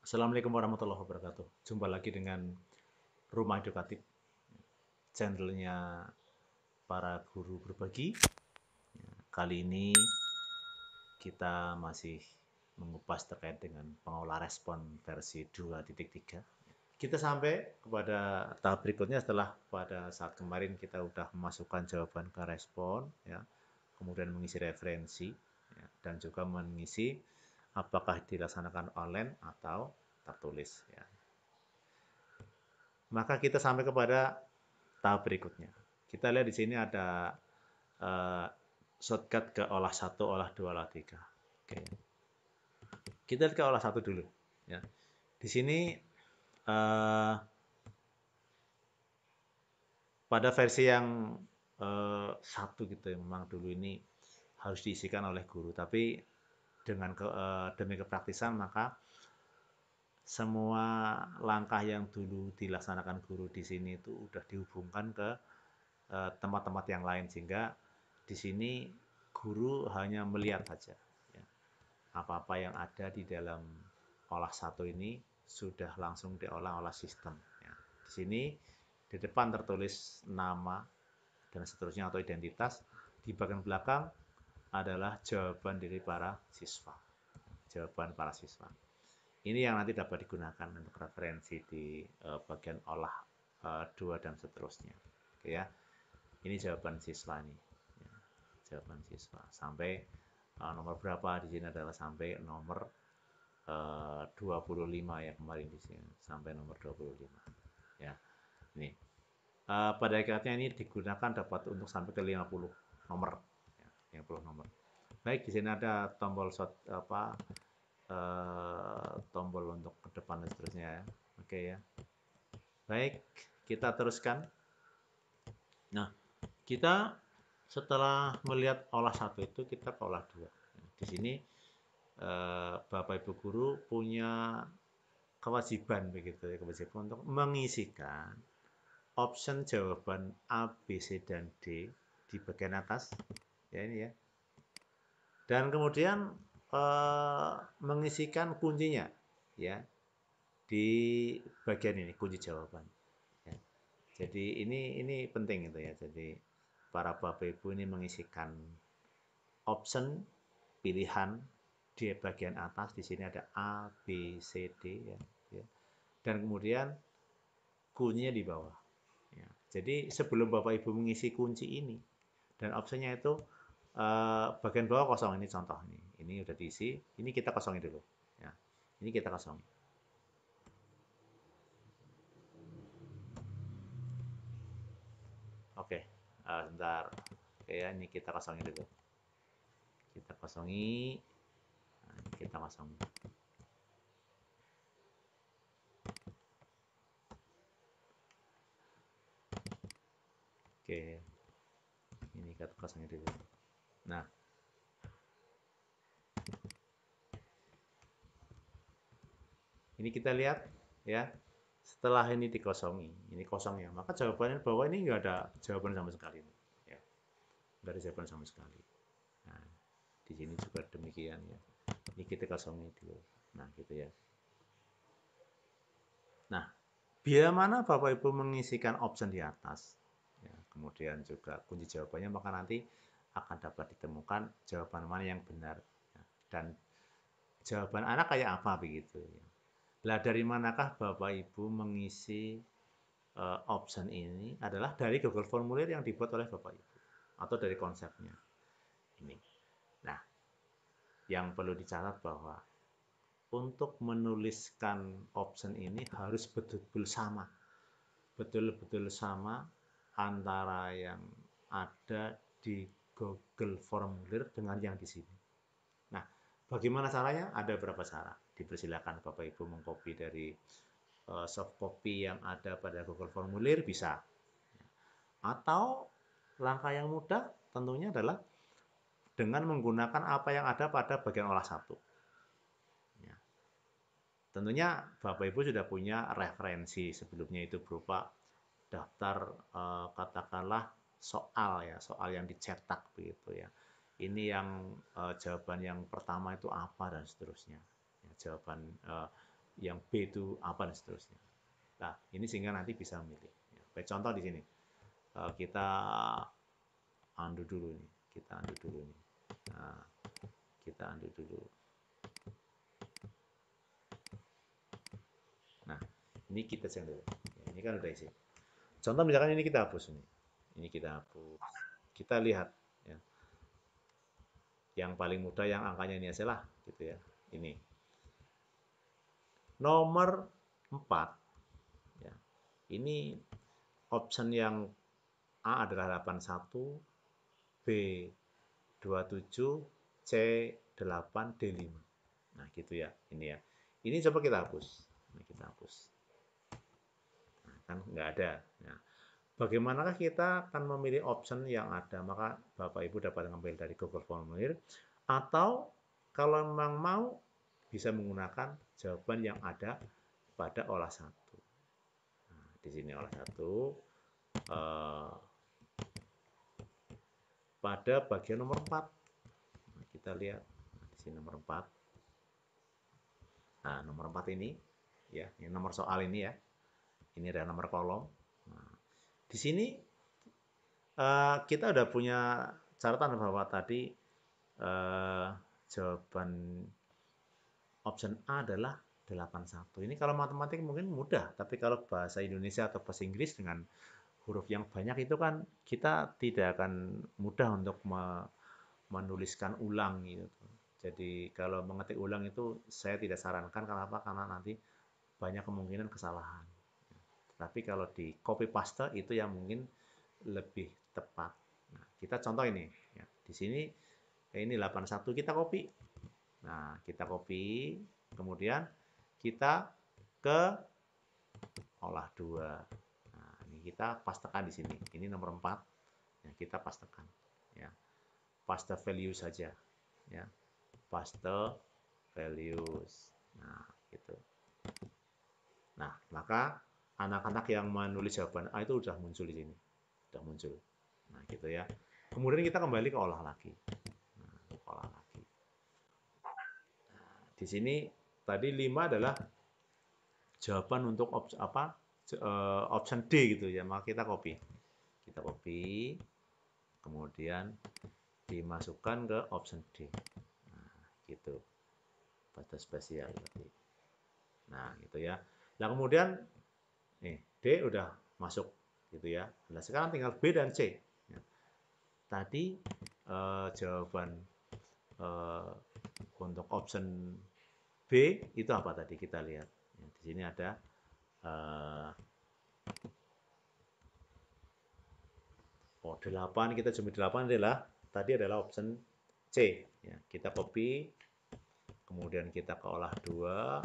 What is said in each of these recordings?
Assalamualaikum warahmatullahi wabarakatuh. Jumpa lagi dengan Rumah Edukatif, channelnya para guru berbagi. Kali ini kita masih mengupas terkait dengan pengolah respon versi 2.3. Kita sampai kepada tahap berikutnya setelah pada saat kemarin kita sudah memasukkan jawaban ke respon, ya, kemudian mengisi referensi, ya, dan juga mengisi apakah dilaksanakan online atau tertulis. Ya. Maka kita sampai kepada tahap berikutnya. Kita lihat di sini ada shortcut ke olah 1, olah 2, olah 3. Oke. Kita lihat ke olah 1 dulu. Ya. Di sini pada versi yang 1 gitu ya, memang dulu ini harus diisikan oleh guru. Tapi dengan demi kepraktisan maka semua langkah yang dulu dilaksanakan guru di sini itu udah dihubungkan ke tempat-tempat yang lain, sehingga di sini guru hanya melihat saja, ya. Apa-apa yang ada di dalam olah 1 ini sudah langsung diolah oleh sistem, ya. Di sini di depan tertulis nama dan seterusnya atau identitas, di bagian belakang adalah jawaban dari para siswa, jawaban para siswa. Ini yang nanti dapat digunakan untuk referensi di bagian olah 2 dan seterusnya. Oke ya. Ini jawaban siswa nih. Ya, jawaban siswa sampai nomor berapa di sini adalah sampai nomor 25 ya, kemarin di sini sampai nomor 25. Ya. Ini pada akhirnya ini digunakan dapat untuk sampai ke 50 nomor. Ya, 50 nomor. Baik, di sini ada tombol tombol untuk ke depan dan seterusnya ya. Oke ya. Baik, kita teruskan. Nah, kita setelah melihat olah 1 itu kita ke olah 2. Di sini Bapak Ibu guru punya kewajiban begitu ya, kewajiban untuk mengisikan option jawaban A, B, C dan D di bagian atas ya, ini ya. Dan kemudian mengisikan kuncinya ya di bagian ini, kunci jawaban. Ya. Jadi ini penting itu ya. Jadi para Bapak Ibu ini mengisikan option pilihan di bagian atas. Di sini ada A, B, C, D ya. Dan kemudian kuncinya di bawah. Ya. Jadi sebelum Bapak Ibu mengisi kunci ini dan optionnya itu bagian bawah kosong, ini contoh nih. Ini udah diisi, ini kita kosongin dulu. Ya. Ini kita kosongin. Oke, sebentar. Oke ya, ini kita kosongin dulu. Kita kosongi, nah, kita kosongi. Oke, ini kita kosongin dulu. Nah, ini kita lihat ya. Setelah ini dikosongi, ini kosong ya, maka jawabannya bawah ini nggak ada jawaban sama sekali. Ya, nggak ada jawaban sama sekali. Nah, di sini juga demikian ya. Ini kita kosongi dulu. Nah, gitu ya. Nah, bila mana Bapak Ibu mengisikan option di atas, ya, kemudian juga kunci jawabannya, maka nanti akan dapat ditemukan jawaban mana yang benar. Ya, dan jawaban anak kayak apa begitu. Ya. Lah dari manakah Bapak Ibu mengisi option ini adalah dari Google Formulir yang dibuat oleh Bapak Ibu atau dari konsepnya ini. Nah, yang perlu dicatat bahwa untuk menuliskan option ini harus betul-betul sama, betul-betul sama antara yang ada di Google Formulir dengan yang di sini. Nah, bagaimana caranya? Ada beberapa cara. Dipersilakan Bapak Ibu mengcopy dari soft copy yang ada pada Google Formulir bisa. Atau langkah yang mudah tentunya adalah dengan menggunakan apa yang ada pada bagian olah 1. Ya. Tentunya Bapak Ibu sudah punya referensi sebelumnya, itu berupa daftar katakanlah soal ya, soal yang dicetak begitu ya. Ini yang jawaban yang pertama itu apa dan seterusnya. Ya, jawaban yang B itu apa dan seterusnya. Nah, ini sehingga nanti bisa memilih. Baik, contoh di sini. Kita undo dulu nih. Kita undo dulu nih. Nah, kita undo dulu. Nah, ini kita cek dulu. Ini kan udah isi. Contoh misalkan ini kita hapus ini. Ini kita hapus. Kita lihat ya. Yang paling mudah yang angkanya ini aja lah gitu ya. Ini. Nomor 4 ya. Ini option yang A adalah 81, B 27, C 8, D 5. Nah, gitu ya. Ini ya. Ini coba kita hapus. Nah, kita hapus. Nah, kan nggak ada. Nah, bagaimanakah kita akan memilih option yang ada? Maka Bapak Ibu dapat mengambil dari Google Formulir atau kalau memang mau bisa menggunakan jawaban yang ada pada olah 1. Nah, di sini olah 1 pada bagian nomor 4. Nah, kita lihat di sini nomor 4. Nah, nomor 4 ini ya, ini nomor soal ini ya. Ini ada nomor kolom. Nah, di sini kita udah punya catatan bahwa tadi jawaban option A adalah 81. Ini kalau matematik mungkin mudah, tapi kalau bahasa Indonesia atau bahasa Inggris dengan huruf yang banyak itu kan kita tidak akan mudah untuk menuliskan ulang gitu. Jadi kalau mengetik ulang itu saya tidak sarankan. Kenapa? Karena nanti banyak kemungkinan kesalahan. Tapi kalau di copy paste itu yang mungkin lebih tepat. Nah, kita contoh ini. Ya, di sini ini 81 kita copy. Nah, kita copy, kemudian kita ke olah 2. Nah, ini kita pastekan di sini. Ini nomor 4. Ya, kita pastekan. Ya. Paste value saja. Ya. Paste values. Nah, gitu. Nah, maka anak-anak yang menulis jawaban A itu sudah muncul di sini. Sudah muncul. Nah, gitu ya. Kemudian kita kembali ke olah lagi. Nah, olah lagi. Di sini tadi 5 adalah jawaban untuk option D gitu ya. Maka kita copy. Kita copy, kemudian dimasukkan ke option D. Nah, gitu. Batas spesial berarti. Nah, gitu ya. Nah, kemudian nih D udah masuk gitu ya. Nah, sekarang tinggal B dan C. Ya. Tadi jawaban untuk option B itu apa tadi kita lihat. Ya, di sini ada 8, kita jumlah 8 adalah tadi adalah option C. Ya, kita copy, kemudian kita ke olah 2.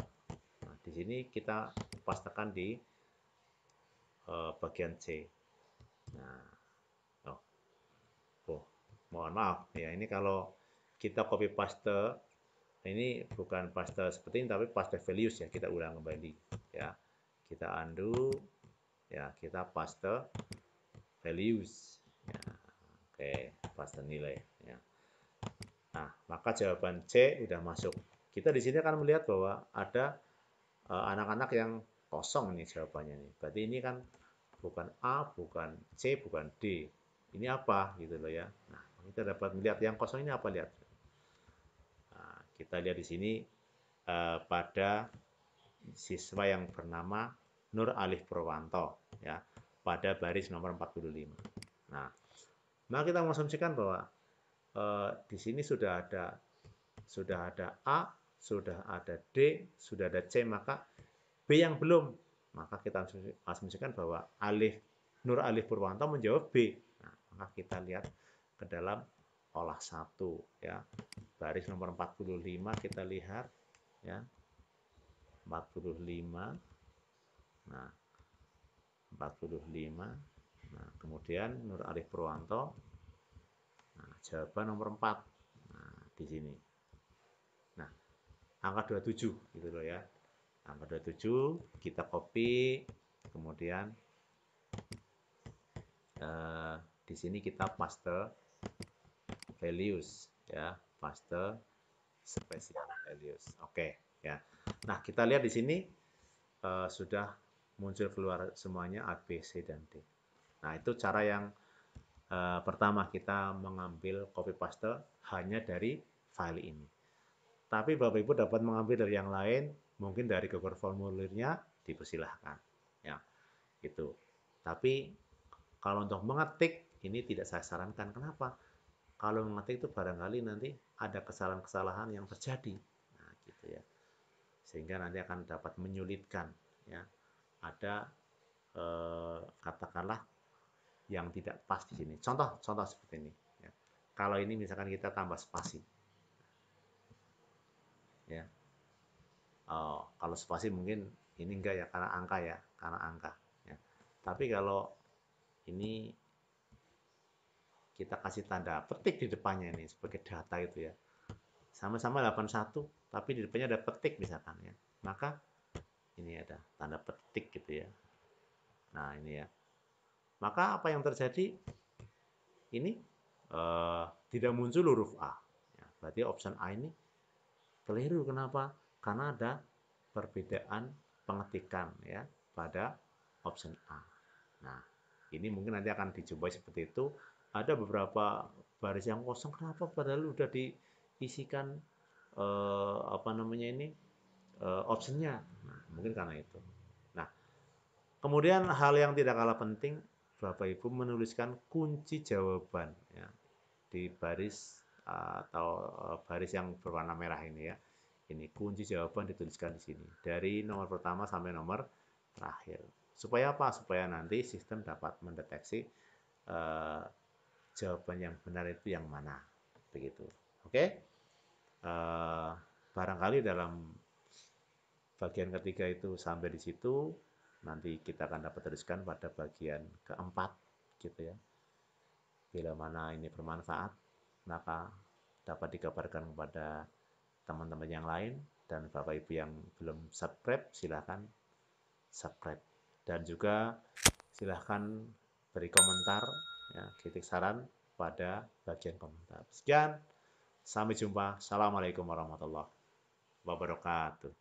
Nah, di sini kita pastekan di bagian C. Nah, mohon maaf ya, ini kalau kita copy paste ini bukan paste seperti ini tapi paste values ya, kita ulang kembali ya. Kita undo ya, kita paste values ya. Oke, paste nilai ya. Nah, maka jawaban C udah masuk. Kita di sini akan melihat bahwa ada anak-anak yang kosong nih jawabannya nih. Berarti ini kan bukan A, bukan C, bukan D. Ini apa gitu loh ya. Nah, kita dapat melihat yang kosong ini apa, lihat. Nah, kita lihat di sini pada siswa yang bernama Nur Alif Purwanto ya, pada baris nomor 45. Nah, maka kita mengasumsikan bahwa di sini sudah ada A, sudah ada D, sudah ada C, maka B yang belum. Maka kita asumsikan bahwa Nur Alif Purwanto menjawab B. Nah, maka kita lihat ke dalam olah 1 ya. Baris nomor 45 kita lihat ya. 45. Nah, 45. Nah, kemudian Nur Alif Purwanto. Nah, jawaban nomor 4. Nah, di sini. Nah, angka 27 gitu loh ya. Angka 27 kita copy, kemudian di sini kita paste values ya, paste spesial values. Oke. ya. Nah, kita lihat di sini sudah muncul keluar semuanya A, B, C, dan D. Nah, itu cara yang pertama, kita mengambil copy paste hanya dari file ini. Tapi Bapak Ibu dapat mengambil dari yang lain, mungkin dari Google formulirnya, dipersilahkan. Ya, gitu. Tapi kalau untuk mengetik, ini tidak saya sarankan. Kenapa? Kalau mengetik itu barangkali nanti ada kesalahan-kesalahan yang terjadi. Nah, gitu ya. Sehingga nanti akan dapat menyulitkan. Ya, ada katakanlah yang tidak pas di sini. Contoh seperti ini. Ya. Kalau ini misalkan kita tambah spasi, ya. Kalau spasi mungkin ini enggak ya, karena angka ya, karena angka. Ya. Tapi kalau ini kita kasih tanda petik di depannya ini sebagai data itu ya. Sama-sama 81, tapi di depannya ada petik misalkan ya. Maka ini ada tanda petik gitu ya. Nah, ini ya. Maka apa yang terjadi? Ini tidak muncul huruf A. Ya, berarti option A ini keliru. Kenapa? Karena ada perbedaan pengetikan ya pada option A. Nah, ini mungkin nanti akan dicoba seperti itu. Ada beberapa baris yang kosong, kenapa padahal udah diisikan apa namanya ini optionnya. Nah, mungkin karena itu. Nah, kemudian hal yang tidak kalah penting, Bapak Ibu menuliskan kunci jawaban ya, di baris atau baris yang berwarna merah ini ya. Ini kunci jawaban dituliskan di sini dari nomor pertama sampai nomor terakhir. Supaya apa? Supaya nanti sistem dapat mendeteksi jawaban yang benar itu yang mana. Begitu. Oke? Barangkali dalam bagian ketiga itu sampai di situ. Nanti kita akan dapat teruskan pada bagian keempat gitu ya. Bila mana ini bermanfaat, maka dapat dikabarkan kepada teman-teman yang lain, dan Bapak Ibu yang belum subscribe silahkan subscribe, dan juga silahkan beri komentar ya, kritik saran pada bagian komentar. Sekian, sampai jumpa. Assalamualaikum warahmatullahi wabarakatuh.